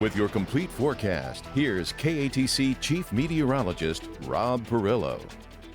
With your complete forecast, here's KATC Chief Meteorologist Rob Perillo.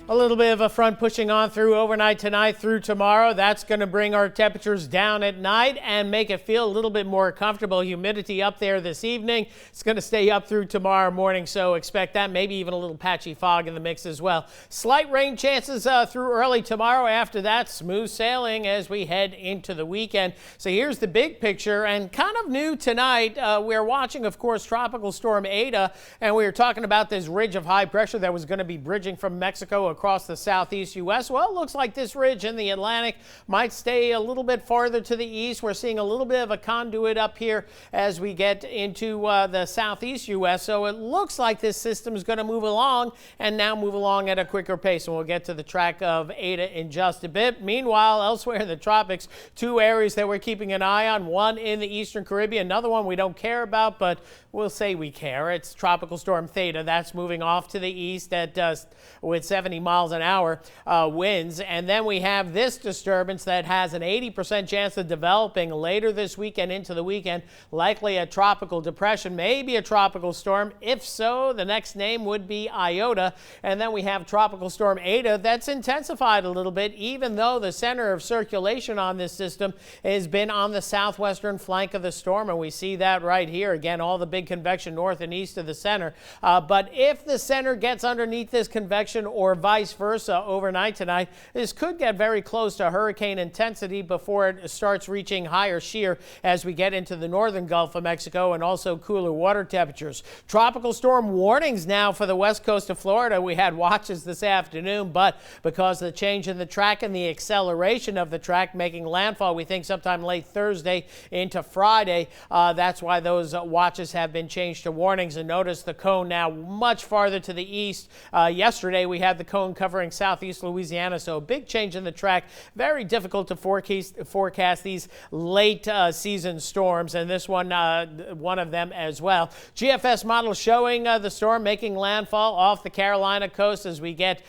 A little bit of a front pushing on through overnight tonight through tomorrow. That's going to bring our temperatures down at night and make it feel a little bit more comfortable. Humidity up there this evening. It's going to stay up through tomorrow morning, so expect that. Maybe even a little patchy fog in the mix as well. Slight rain chances through early tomorrow. After that, smooth sailing as we head into the weekend. So here's the big picture, and kind of new tonight. We're watching, of course, Tropical Storm Ada, and we were talking about this ridge of high pressure that was going to be bridging from Mexico across the southeast U.S. Well, it looks like this ridge in the Atlantic might stay a little bit farther to the east. We're seeing a little bit of a conduit up here as we get into the southeast U.S. So it looks like this system is going to move along and now move along at a quicker pace. And we'll get to the track of Ada in just a bit. Meanwhile, elsewhere in the tropics, two areas that we're keeping an eye on. One in the eastern Caribbean, another one we don't care about, but we'll say we care. It's Tropical Storm Theta. That's moving off to the east at with 70 miles an hour winds. And then we have this disturbance that has an 80% chance of developing later this weekend into the weekend, likely a tropical depression, maybe a tropical storm. If so, the next name would be Iota. And then we have Tropical Storm Ada that's intensified a little bit, even though the center of circulation on this system has been on the southwestern flank of the storm. And we see that right here. Again, all the big convection north and east of the center. But if the center gets underneath this convection or vice versa overnight tonight, this could get very close to hurricane intensity before it starts reaching higher shear as we get into the northern Gulf of Mexico and also cooler water temperatures. Tropical storm warnings now for the west coast of Florida. We had watches this afternoon, but because of the change in the track and the acceleration of the track making landfall, we think sometime late Thursday into Friday, that's why those watches have been changed to warnings. And notice the cone now much farther to the east. Yesterday we had the cone covering southeast Louisiana, so a big change in the track. Very difficult to forecast these late season storms, and this one of them as well. GFS model showing the storm making landfall off the Carolina coast as we get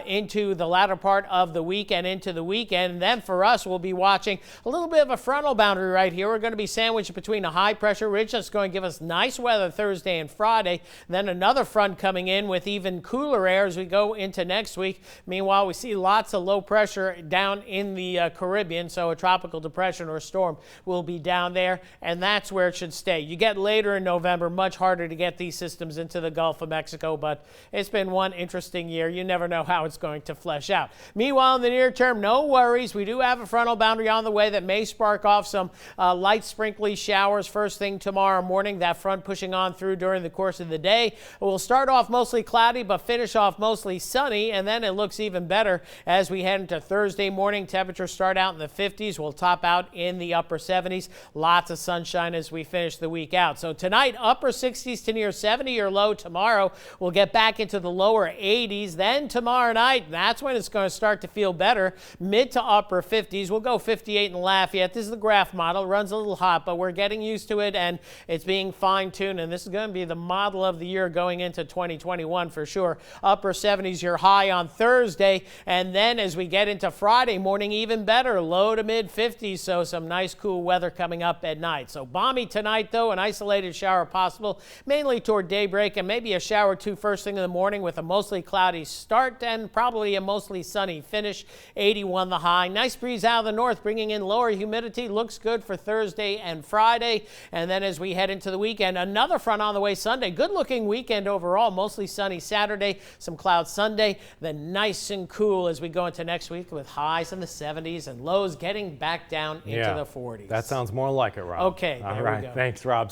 into the latter part of the week and into the weekend. And then for us, we'll be watching a little bit of a frontal boundary right here. We're going to be sandwiched between a high pressure ridge that's going to give us nice weather Thursday and Friday. Then another front coming in with even cooler air as we go into next week. Meanwhile, we see lots of low pressure down in the Caribbean, so a tropical depression or storm will be down there, and that's where it should stay. You get later in November, much harder to get these systems into the Gulf of Mexico, but it's been one interesting year. You never know how it's going to flesh out. Meanwhile, in the near term, no worries. We do have a frontal boundary on the way that may spark off some light sprinkly showers first thing tomorrow morning. That front pushing on through during the course of the day. We'll start off mostly cloudy, but finish off mostly sunny, and then it looks even better as we head into Thursday morning. Temperatures start out in the 50s. We'll top out in the upper 70s. Lots of sunshine as we finish the week out. So tonight, upper 60s to near 70 your low. Tomorrow, we'll get back into the lower 80s. Then tomorrow night, that's when it's going to start to feel better. Mid to upper 50s. We'll go 58 in Lafayette. This is the graph model. It runs a little hot, but we're getting used to it, and it's being fine-tuned. And this is going to be the model of the year going into 2021 for sure. Upper 70s your high on Thursday, and then as we get into Friday morning, even better, low to mid 50s, so some nice cool weather coming up at night. So balmy tonight, though, an isolated shower possible, mainly toward daybreak, and maybe a shower or two first thing in the morning with a mostly cloudy start and probably a mostly sunny finish. 81 the high. Nice breeze out of the north, bringing in lower humidity. Looks good for Thursday and Friday, and then as we head into the weekend, another front on the way Sunday. Good looking weekend overall, mostly sunny Saturday, some clouds Sunday, then nice and cool as we go into next week with highs in the 70s and lows getting back down into the 40s. That sounds more like it, Rob. Okay, All there right. we go. Thanks, Rob.